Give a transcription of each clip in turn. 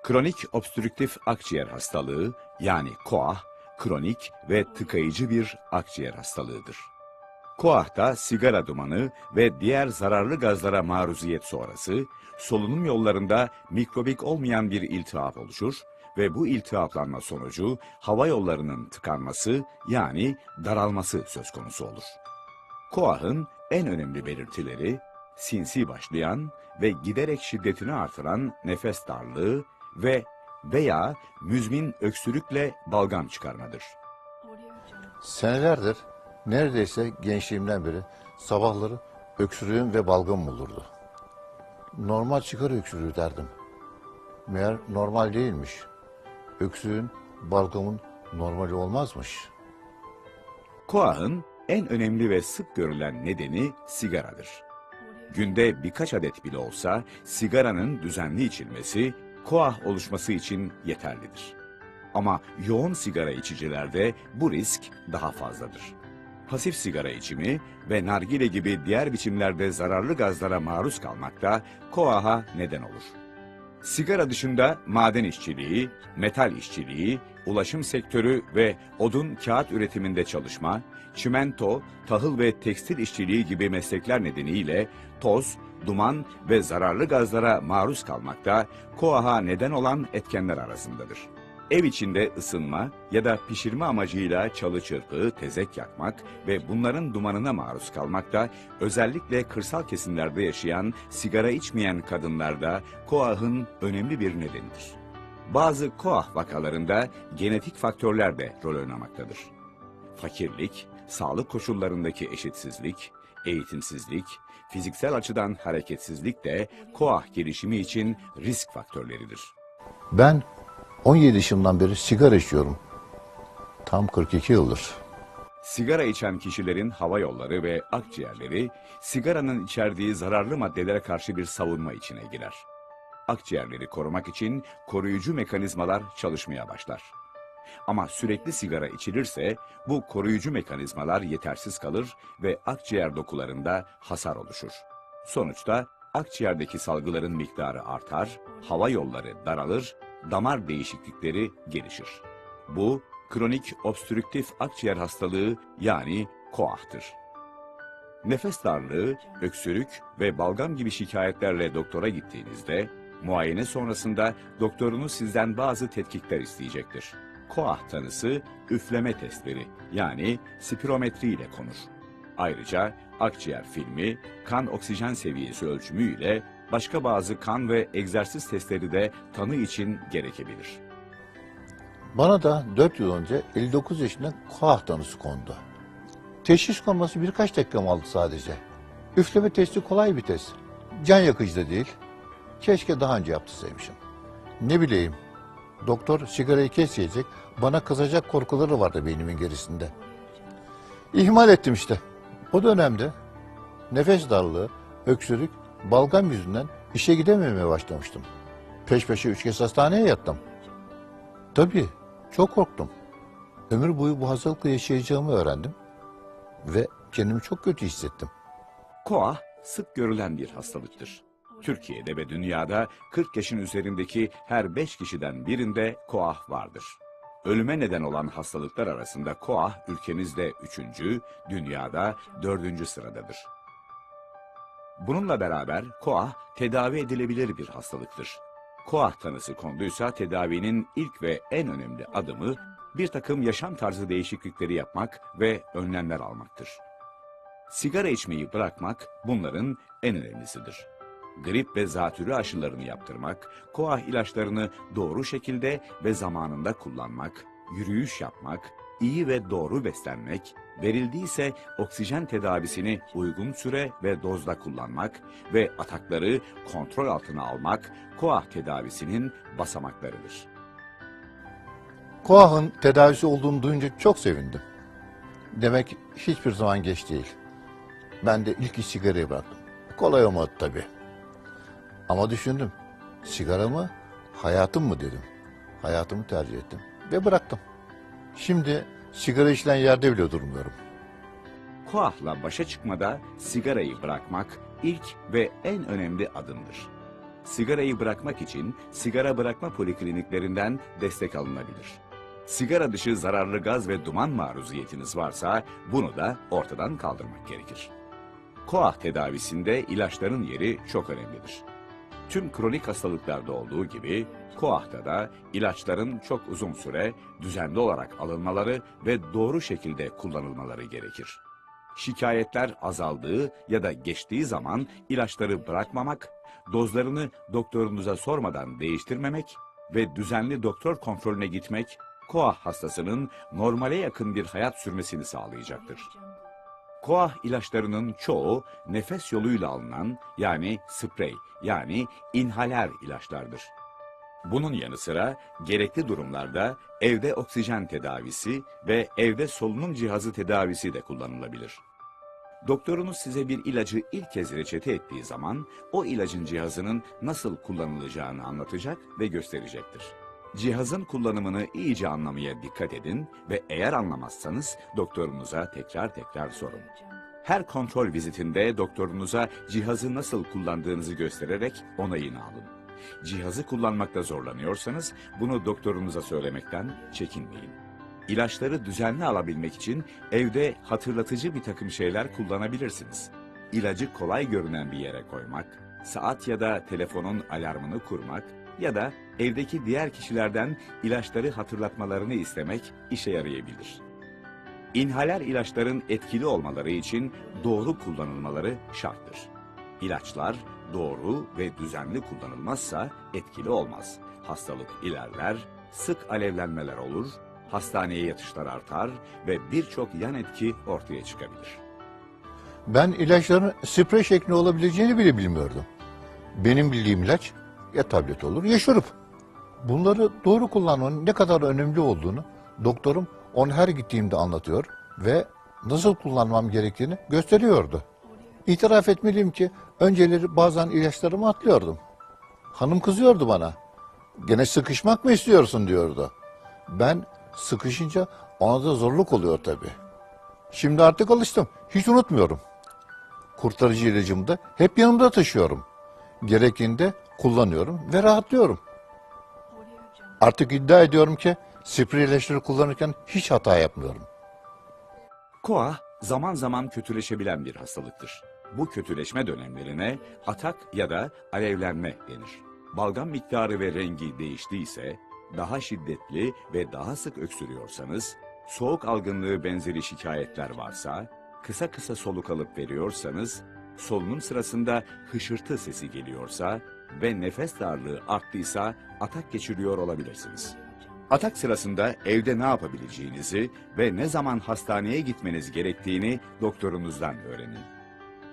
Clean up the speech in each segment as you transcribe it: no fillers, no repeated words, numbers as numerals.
Kronik obstrüktif akciğer hastalığı yani KOAH, kronik ve tıkayıcı bir akciğer hastalığıdır. KOAH'ta sigara dumanı ve diğer zararlı gazlara maruziyet sonrası solunum yollarında mikrobik olmayan bir iltihap oluşur ve bu iltihaplanma sonucu hava yollarının tıkanması yani daralması söz konusu olur. KOAH'ın en önemli belirtileri sinsi başlayan ve giderek şiddetini artıran nefes darlığı veya müzmin öksürükle balgam çıkarmadır. Senelerdir, neredeyse gençliğimden beri sabahları öksürüğüm ve balgamım olurdu. Normal sigara öksürüğü derdim. Meğer normal değilmiş. Öksürüğün, balgamın normali olmazmış. KOAH'ın en önemli ve sık görülen nedeni sigaradır. Günde birkaç adet bile olsa sigaranın düzenli içilmesi KOAH oluşması için yeterlidir. Ama yoğun sigara içicilerde bu risk daha fazladır. Pasif sigara içimi ve nargile gibi diğer biçimlerde zararlı gazlara maruz kalmak da KOAH'a neden olur. Sigara dışında maden işçiliği, metal işçiliği, ulaşım sektörü ve odun kağıt üretiminde çalışma, çimento, tahıl ve tekstil işçiliği gibi meslekler nedeniyle toz, duman ve zararlı gazlara maruz kalmak da KOAH'a neden olan etkenler arasındadır. Ev içinde ısınma ya da pişirme amacıyla çalı çırpı, tezek yakmak ve bunların dumanına maruz kalmak da özellikle kırsal kesimlerde yaşayan, sigara içmeyen kadınlarda KOAH'ın önemli bir nedenidir. Bazı KOAH vakalarında genetik faktörler de rol oynamaktadır. Fakirlik, sağlık koşullarındaki eşitsizlik, eğitimsizlik, fiziksel açıdan hareketsizlik de KOAH gelişimi için risk faktörleridir. Ben 17 yaşımdan beri sigara içiyorum. Tam 42 yıldır. Sigara içen kişilerin hava yolları ve akciğerleri sigaranın içerdiği zararlı maddelere karşı bir savunma içine girer. Akciğerleri korumak için koruyucu mekanizmalar çalışmaya başlar. Ama sürekli sigara içilirse bu koruyucu mekanizmalar yetersiz kalır ve akciğer dokularında hasar oluşur. Sonuçta akciğerdeki salgıların miktarı artar, hava yolları daralır, damar değişiklikleri gelişir. Bu kronik obstrüktif akciğer hastalığı yani KOAH'tır. Nefes darlığı, öksürük ve balgam gibi şikayetlerle doktora gittiğinizde muayene sonrasında doktorunuz sizden bazı tetkikler isteyecektir. KOAH tanısı üfleme testleri yani spirometri ile konur. Ayrıca akciğer filmi, kan oksijen seviyesi ölçümü ile başka bazı kan ve egzersiz testleri de tanı için gerekebilir. Bana da 4 yıl önce 59 yaşında KOAH tanısı kondu. Teşhis konması birkaç dakikam aldı sadece. Üfleme testi kolay bir test. Can yakıcı da değil. Keşke daha önce yaptırsaymışım. Ne bileyim, doktor sigarayı kesecek, bana kızacak korkuları vardı beynimin gerisinde. İhmal ettim işte. O dönemde nefes darlığı, öksürük, balgam yüzünden işe gidememeye başlamıştım. Peş peşe 3 kez hastaneye yattım. Tabii, çok korktum. Ömür boyu bu hastalıkla yaşayacağımı öğrendim ve kendimi çok kötü hissettim. KOAH sık görülen bir hastalıktır. Türkiye'de ve dünyada 40 yaşın üzerindeki her 5 kişiden birinde KOAH vardır. Ölüme neden olan hastalıklar arasında KOAH ülkemizde 3. dünyada 4. sıradadır. Bununla beraber KOAH tedavi edilebilir bir hastalıktır. KOAH tanısı konduysa tedavinin ilk ve en önemli adımı bir takım yaşam tarzı değişiklikleri yapmak ve önlemler almaktır. Sigara içmeyi bırakmak bunların en önemlisidir. Grip ve zatürre aşılarını yaptırmak, KOAH ilaçlarını doğru şekilde ve zamanında kullanmak, yürüyüş yapmak, iyi ve doğru beslenmek, verildiyse oksijen tedavisini uygun süre ve dozda kullanmak ve atakları kontrol altına almak KOAH tedavisinin basamaklarıdır. KOAH'ın tedavisi olduğunu duyunca çok sevindim. Demek hiçbir zaman geç değil. Ben de ilk iş sigarayı bıraktım. Kolay olmadı tabii. Ama düşündüm. Sigara mı, hayatım mı dedim. Hayatımı tercih ettim ve bıraktım. Şimdi sigara içilen yerde bile durmuyorum. KOAH'la başa çıkmada sigarayı bırakmak ilk ve en önemli adımdır. Sigarayı bırakmak için sigara bırakma polikliniklerinden destek alınabilir. Sigara dışı zararlı gaz ve duman maruziyetiniz varsa bunu da ortadan kaldırmak gerekir. KOAH tedavisinde ilaçların yeri çok önemlidir. Tüm kronik hastalıklarda olduğu gibi KOAH'ta da ilaçların çok uzun süre düzenli olarak alınmaları ve doğru şekilde kullanılmaları gerekir. Şikayetler azaldığı ya da geçtiği zaman ilaçları bırakmamak, dozlarını doktorunuza sormadan değiştirmemek ve düzenli doktor kontrolüne gitmek, KOAH hastasının normale yakın bir hayat sürmesini sağlayacaktır. KOAH ilaçlarının çoğu nefes yoluyla alınan yani sprey yani inhaler ilaçlardır. Bunun yanı sıra gerekli durumlarda evde oksijen tedavisi ve evde solunum cihazı tedavisi de kullanılabilir. Doktorunuz size bir ilacı ilk kez reçete ettiği zaman o ilacın cihazının nasıl kullanılacağını anlatacak ve gösterecektir. Cihazın kullanımını iyice anlamaya dikkat edin ve eğer anlamazsanız doktorunuza tekrar sorun. Her kontrol vizitinde doktorunuza cihazı nasıl kullandığınızı göstererek onayını alın. Cihazı kullanmakta zorlanıyorsanız bunu doktorunuza söylemekten çekinmeyin. İlaçları düzenli alabilmek için evde hatırlatıcı bir takım şeyler kullanabilirsiniz. İlacı kolay görünen bir yere koymak, saat ya da telefonun alarmını kurmak ya da evdeki diğer kişilerden ilaçları hatırlatmalarını istemek işe yarayabilir. İnhaler ilaçların etkili olmaları için doğru kullanılmaları şarttır. İlaçlar doğru ve düzenli kullanılmazsa etkili olmaz. Hastalık ilerler, sık alevlenmeler olur, hastaneye yatışlar artar ve birçok yan etki ortaya çıkabilir. Ben ilaçların sprey şeklinde olabileceğini bile bilmiyordum. Benim bildiğim ilaç ya tablet olur ya şurup. Bunları doğru kullanmanın ne kadar önemli olduğunu doktorum onu her gittiğimde anlatıyor ve nasıl kullanmam gerektiğini gösteriyordu. İtiraf etmeliyim ki önceleri bazen ilaçlarımı atlıyordum. Hanım kızıyordu bana. Gene sıkışmak mı istiyorsun diyordu. Ben sıkışınca ona da zorluk oluyor tabii. Şimdi artık alıştım. Hiç unutmuyorum. Kurtarıcı ilacımı da hep yanımda taşıyorum. Gerektiğinde kullanıyorum ve rahatlıyorum. Artık iddia ediyorum ki sprey ilaçları kullanırken hiç hata yapmıyorum. KOAH zaman zaman kötüleşebilen bir hastalıktır. Bu kötüleşme dönemlerine atak ya da alevlenme denir. Balgam miktarı ve rengi değiştiyse, daha şiddetli ve daha sık öksürüyorsanız, soğuk algınlığı benzeri şikayetler varsa, kısa soluk alıp veriyorsanız, solunum sırasında hışırtı sesi geliyorsa ve nefes darlığı arttıysa atak geçiriyor olabilirsiniz. Atak sırasında evde ne yapabileceğinizi ve ne zaman hastaneye gitmeniz gerektiğini doktorunuzdan öğrenin.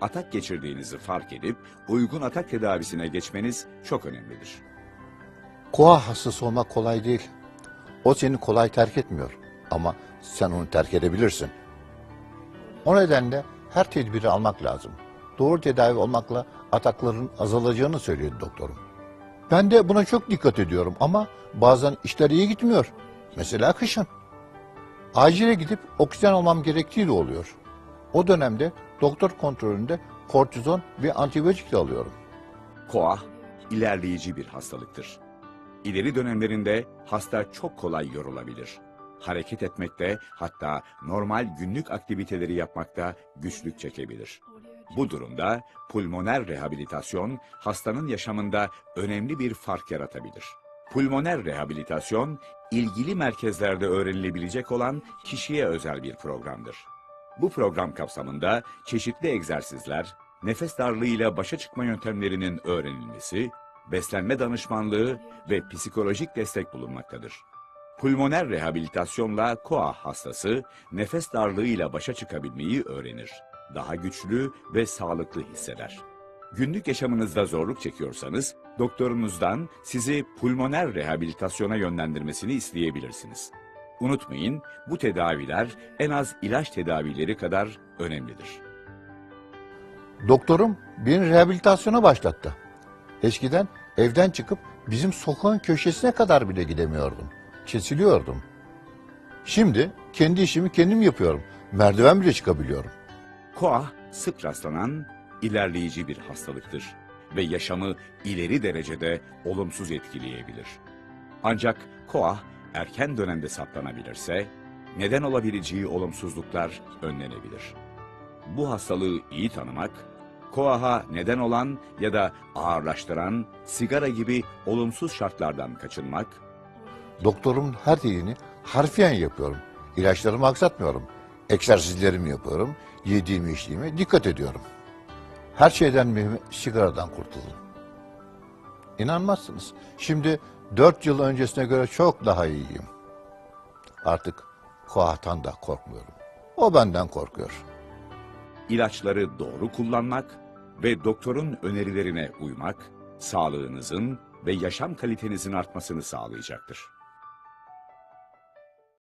Atak geçirdiğinizi fark edip uygun atak tedavisine geçmeniz çok önemlidir. KOAH hastası olmak kolay değil. O seni kolay terk etmiyor ama sen onu terk edebilirsin. O nedenle her tedbiri almak lazım. Doğru tedavi olmakla atakların azalacağını söylüyor doktorum. Ben de buna çok dikkat ediyorum ama bazen işler iyi gitmiyor. Mesela kışın. Acile gidip oksijen almam gerektiği de oluyor. O dönemde doktor kontrolünde kortizon ve antibiyotik de alıyorum. KOAH ilerleyici bir hastalıktır. İleri dönemlerinde hasta çok kolay yorulabilir. Hareket etmekte, hatta normal günlük aktiviteleri yapmakta güçlük çekebilir. Bu durumda pulmoner rehabilitasyon hastanın yaşamında önemli bir fark yaratabilir. Pulmoner rehabilitasyon, ilgili merkezlerde öğrenilebilecek olan kişiye özel bir programdır. Bu program kapsamında çeşitli egzersizler, nefes darlığıyla başa çıkma yöntemlerinin öğrenilmesi, beslenme danışmanlığı ve psikolojik destek bulunmaktadır. Pulmoner rehabilitasyonla KOAH hastası nefes darlığıyla başa çıkabilmeyi öğrenir. Daha güçlü ve sağlıklı hisseder. Günlük yaşamınızda zorluk çekiyorsanız doktorunuzdan sizi pulmoner rehabilitasyona yönlendirmesini isteyebilirsiniz. Unutmayın, bu tedaviler en az ilaç tedavileri kadar önemlidir. Doktorum beni rehabilitasyona başlattı. Eskiden evden çıkıp bizim sokağın köşesine kadar bile gidemiyordum. Kesiliyordum. Şimdi kendi işimi kendim yapıyorum. Merdiven bile çıkabiliyorum. KOAH sık rastlanan ilerleyici bir hastalıktır ve yaşamı ileri derecede olumsuz etkileyebilir. Ancak KOAH erken dönemde saptanabilirse neden olabileceği olumsuzluklar önlenebilir. Bu hastalığı iyi tanımak, KOAH'a neden olan ya da ağırlaştıran sigara gibi olumsuz şartlardan kaçınmak, Doktorumun her dediğini harfiyen yapıyorum. İlaçlarımı aksatmıyorum. Egzersizlerimi yapıyorum. Yediğimi içtiğime dikkat ediyorum. Her şeyden mühimi sigaradan kurtuldum. İnanmazsınız. Şimdi 4 yıl öncesine göre çok daha iyiyim. Artık KOAH'tan da korkmuyorum. O benden korkuyor. ilaçları doğru kullanmak ve doktorun önerilerine uymak, sağlığınızın ve yaşam kalitenizin artmasını sağlayacaktır.